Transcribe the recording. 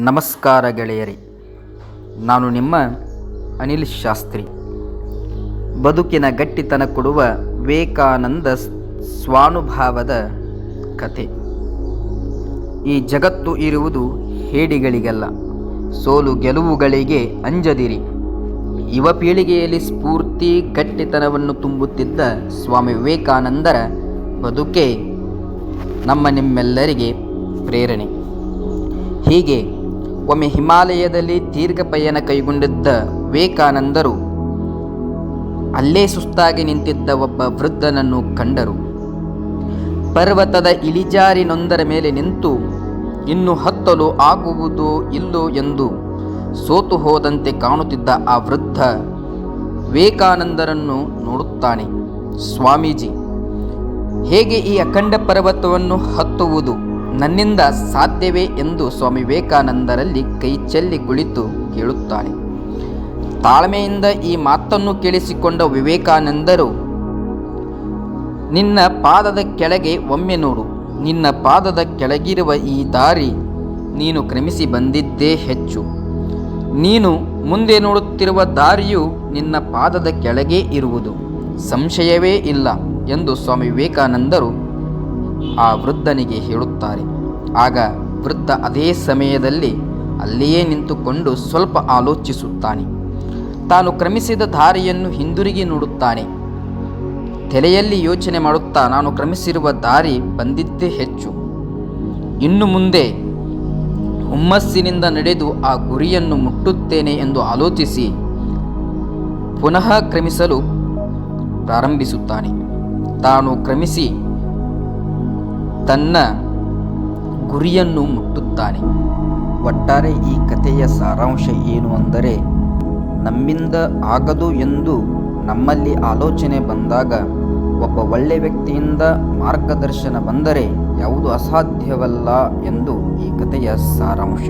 ನಮಸ್ಕಾರ ಗೆಳೆಯರಿ, ನಾನು ನಿಮ್ಮ ಅನಿಲ್ ಶಾಸ್ತ್ರಿ. ಬದುಕಿನ ಗಟ್ಟಿತನ ಕೊಡುವ ವಿವೇಕಾನಂದ ಸ್ವಾನುಭಾವದ ಕತೆ. ಈ ಜಗತ್ತು ಇರುವುದು ಹೇಡಿಗಳಿಗೆಲ್ಲ, ಸೋಲು ಗೆಲುವುಗಳಿಗೆ ಅಂಜದಿರಿ. ಯುವ ಪೀಳಿಗೆಯಲ್ಲಿ ಸ್ಫೂರ್ತಿ ಗಟ್ಟಿತನವನ್ನು ತುಂಬುತ್ತಿದ್ದ ಸ್ವಾಮಿ ವಿವೇಕಾನಂದರ ಬದುಕೆ ನಿಮ್ಮೆಲ್ಲರಿಗೆ ಪ್ರೇರಣೆ. ಹೀಗೆ ಒಮ್ಮೆ ಹಿಮಾಲಯದಲ್ಲಿ ದೀರ್ಘ ಪಯಣ ಕೈಗೊಂಡಿದ್ದ ವಿವೇಕಾನಂದರು ಅಲ್ಲೇ ಸುಸ್ತಾಗಿ ನಿಂತಿದ್ದ ಒಬ್ಬ ವೃದ್ಧನನ್ನು ಕಂಡರು. ಪರ್ವತದ ಇಳಿಜಾರಿನೊಂದರ ಮೇಲೆ ನಿಂತು ಇನ್ನು ಹತ್ತಲು ಆಗುವುದೋ ಇಲ್ಲೋ ಎಂದು ಸೋತು ಹೋದಂತೆ ಕಾಣುತ್ತಿದ್ದ ಆ ವೃದ್ಧ ವಿವೇಕಾನಂದರನ್ನು ನೋಡುತ್ತಾನೆ. ಸ್ವಾಮೀಜಿ, ಹೇಗೆ ಈ ಅಖಂಡ ಪರ್ವತವನ್ನು ಹತ್ತುವುದು? ನನ್ನಿಂದ ಸಾಧ್ಯವೇ ಎಂದು ಸ್ವಾಮಿ ವಿವೇಕಾನಂದರಲ್ಲಿ ಕೈ ಚೆಲ್ಲಿ ಕುಳಿತು ಕೇಳುತ್ತಾನೆ. ತಾಳ್ಮೆಯಿಂದ ಈ ಮಾತನ್ನು ಕೇಳಿಸಿಕೊಂಡ ವಿವೇಕಾನಂದರು, ನಿನ್ನ ಪಾದದ ಕೆಳಗೆ ಒಮ್ಮೆ ನೋಡು. ನಿನ್ನ ಪಾದದ ಕೆಳಗಿರುವ ಈ ದಾರಿ ನೀನು ಕ್ರಮಿಸಿ ಬಂದಿದ್ದೇ ಹೆಚ್ಚು. ನೀನು ಮುಂದೆ ನೋಡುತ್ತಿರುವ ದಾರಿಯು ನಿನ್ನ ಪಾದದ ಕೆಳಗೆ ಇರುವುದು ಸಂಶಯವೇ ಇಲ್ಲ ಎಂದು ಸ್ವಾಮಿ ವಿವೇಕಾನಂದರು ಆ ವೃದ್ಧನಿಗೆ ಹೇಳುತ್ತಾರೆ. ಆಗ ವೃದ್ಧ ಅದೇ ಸಮಯದಲ್ಲಿ ಅಲ್ಲಿಯೇ ನಿಂತುಕೊಂಡು ಸ್ವಲ್ಪ ಆಲೋಚಿಸುತ್ತಾನೆ. ತಾನು ಕ್ರಮಿಸಿದ ದಾರಿಯನ್ನು ಹಿಂದಿರುಗಿ ನೋಡುತ್ತಾನೆ. ತಲೆಯಲ್ಲಿ ಯೋಚನೆ ಮಾಡುತ್ತಾ, ನಾನು ಕ್ರಮಿಸಿರುವ ದಾರಿ ಬಂದಿದ್ದೇ ಹೆಚ್ಚು. ಇನ್ನು ಮುಂದೆ ಹುಮ್ಮಸ್ಸಿನಿಂದ ನಡೆದು ಆ ಗುರಿಯನ್ನು ಮುಟ್ಟುತ್ತೇನೆ ಎಂದು ಆಲೋಚಿಸಿ ಪುನಃ ಕ್ರಮಿಸಲು ಪ್ರಾರಂಭಿಸುತ್ತಾನೆ. ತಾನು ಕ್ರಮಿಸಿ ತನ್ನ ಗುರಿಯನ್ನು ಮುಟ್ಟುತ್ತಾನೆ. ಒಟ್ಟಾರೆ ಈ ಕಥೆಯ ಸಾರಾಂಶ ಏನು ಅಂದರೆ, ನಮ್ಮಿಂದ ಆಗದು ಎಂದು ನಮ್ಮಲ್ಲಿ ಆಲೋಚನೆ ಬಂದಾಗ ಒಬ್ಬ ಒಳ್ಳೆಯ ವ್ಯಕ್ತಿಯಿಂದ ಮಾರ್ಗದರ್ಶನ ಬಂದರೆ ಯಾವುದು ಅಸಾಧ್ಯವಲ್ಲ ಎಂದು ಈ ಕಥೆಯ ಸಾರಾಂಶ.